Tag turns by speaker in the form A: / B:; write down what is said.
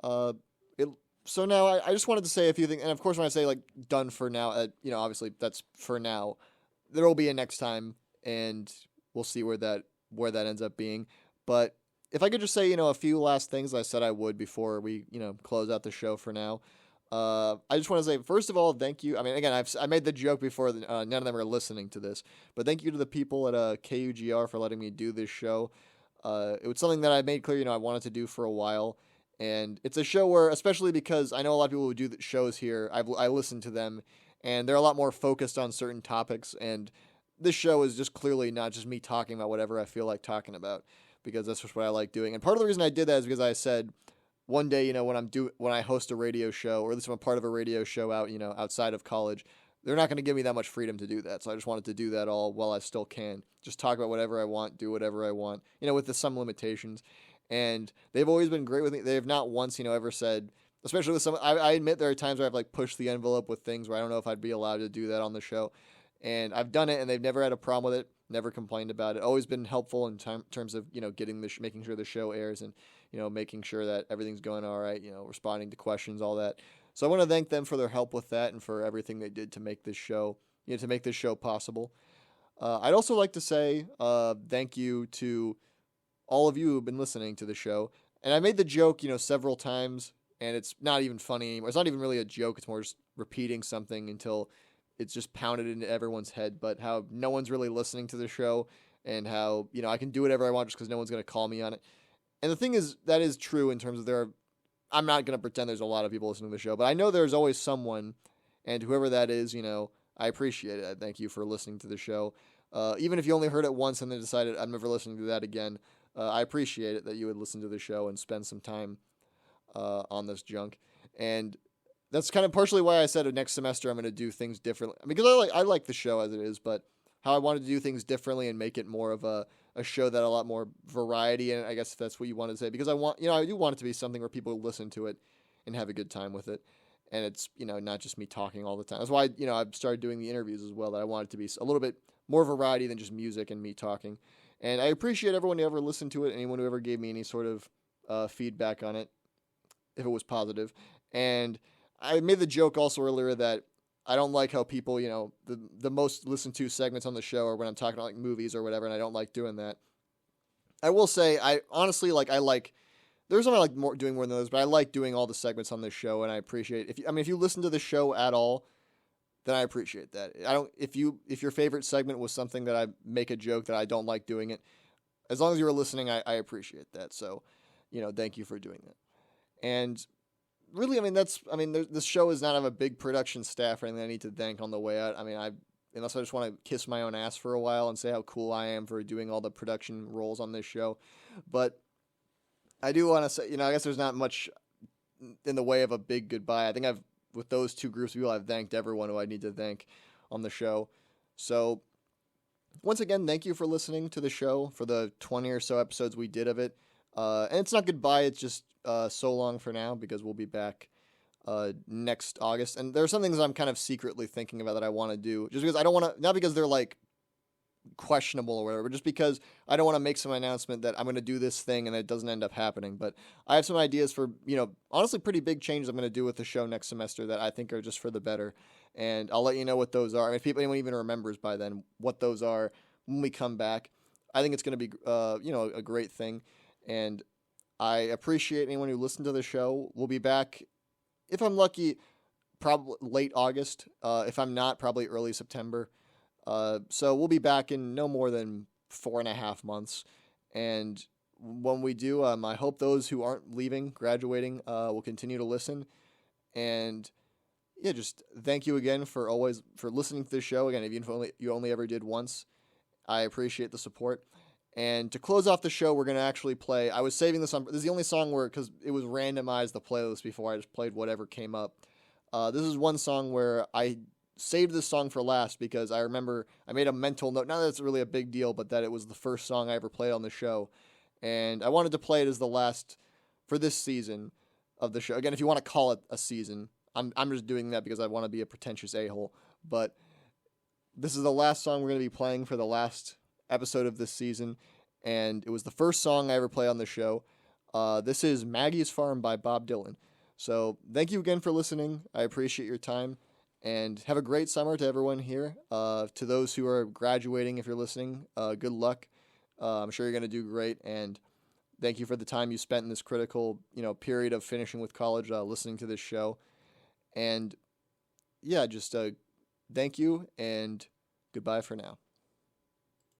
A: Uh, it, so now I just wanted to say a few things, and of course when I say like done for now, obviously that's for now. There will be a next time, and we'll see where that ends up being. But if I could just say a few last things I said I would before we close out the show for now. I just want to say, first of all, thank you. I mean, again, I made the joke before. None of them are listening to this, but thank you to the people at KUGR for letting me do this show. It was something that I made clear, I wanted to do for a while, and it's a show where, especially because I know a lot of people who do shows here, I listen to them, and they're a lot more focused on certain topics, and this show is just clearly not just me talking about whatever I feel like talking about, because that's just what I like doing. And part of the reason I did that is because I said one day, when I host a radio show, or at least I'm a part of a radio show outside of college, they're not going to give me that much freedom to do that. So I just wanted to do that all while I still can. Just talk about whatever I want, do whatever I want, with some limitations. And they've always been great with me. They have not once, ever said, especially with some, I admit there are times where I've like pushed the envelope with things where I don't know if I'd be allowed to do that on the show. And I've done it, and they've never had a problem with it, never complained about it. Always been helpful in terms of, getting making sure the show airs, and, making sure that everything's going all right, responding to questions, all that. So I want to thank them for their help with that and for everything they did to make this show, possible. I'd also like to say thank you to all of you who've been listening to the show. And I made the joke, several times, and it's not even funny anymore. It's not even really a joke. It's more just repeating something until it's just pounded into everyone's head. But how no one's really listening to the show, and how, I can do whatever I want just because no one's going to call me on it. And the thing is, that is true in terms of I'm not going to pretend there's a lot of people listening to the show, but I know there's always someone, and whoever that is, I appreciate it. I thank you for listening to the show. Even if you only heard it once and then decided I'm never listening to that again, I appreciate it that you would listen to the show and spend some time on this junk. And that's kind of partially why I said next semester I'm going to do things differently. Because I like the show as it is, but how I wanted to do things differently and make it more of a show that a lot more variety, and I guess if that's what you want to say, because I do want it to be something where people listen to it and have a good time with it, and it's not just me talking all the time. That's why I've started doing the interviews as well. That I want it to be a little bit more variety than just music and me talking. And I appreciate everyone who ever listened to it, anyone who ever gave me any sort of feedback on it, if it was positive. And I made the joke also earlier that I don't like how people, the most listened to segments on the show are when I'm talking about like movies or whatever, and I don't like doing that. I will say, I honestly there's something I like doing more than those, but I like doing all the segments on this show, and I appreciate if you listen to the show at all, then I appreciate that. If your favorite segment was something that I make a joke that I don't like doing it, as long as you were listening, I appreciate that. So, thank you for doing that. And really, this show does not have a big production staff or anything I need to thank on the way out. Unless I just want to kiss my own ass for a while and say how cool I am for doing all the production roles on this show. But I do want to say, I guess there's not much in the way of a big goodbye. I think with those two groups of people, I've thanked everyone who I need to thank on the show. So once again, thank you for listening to the show for the 20 or so episodes we did of it. And it's not goodbye, it's just so long for now, because we'll be back next August. And there are some things I'm kind of secretly thinking about that I want to do, just because I don't want to, not because they're like questionable or whatever, but just because I don't want to make some announcement that I'm going to do this thing and it doesn't end up happening. But I have some ideas for, honestly pretty big changes I'm going to do with the show next semester that I think are just for the better. And I'll let you know what those are. If anyone even remembers by then what those are when we come back, I think it's going to be, a great thing. And I appreciate anyone who listened to the show. We'll be back, if I'm lucky, probably late August. If I'm not, probably early September. So we'll be back in no more than 4.5 months. And when we do, I hope those who aren't leaving, graduating, will continue to listen. And yeah, just thank you again for listening to the show. Again, if you only ever did once, I appreciate the support. And to close off the show, we're going to actually play, I was saving this is the only song because it was randomized, the playlist, before I just played whatever came up. This is one song where I saved this song for last because I remember I made a mental note, not that it's really a big deal, but that it was the first song I ever played on the show. And I wanted to play it as the last for this season of the show. Again, if you want to call it a season, I'm just doing that because I want to be a pretentious a-hole. But this is the last song we're going to be playing for the last episode of this season, and it was the first song I ever played on the show. This is Maggie's Farm by Bob Dylan. So thank you again for listening. I appreciate your time. And have a great summer to everyone here. To those who are graduating, if you're listening, good luck. I'm sure you're going to do great. And thank you for the time you spent in this critical, period of finishing with college, listening to this show. And yeah, just thank you and goodbye for now.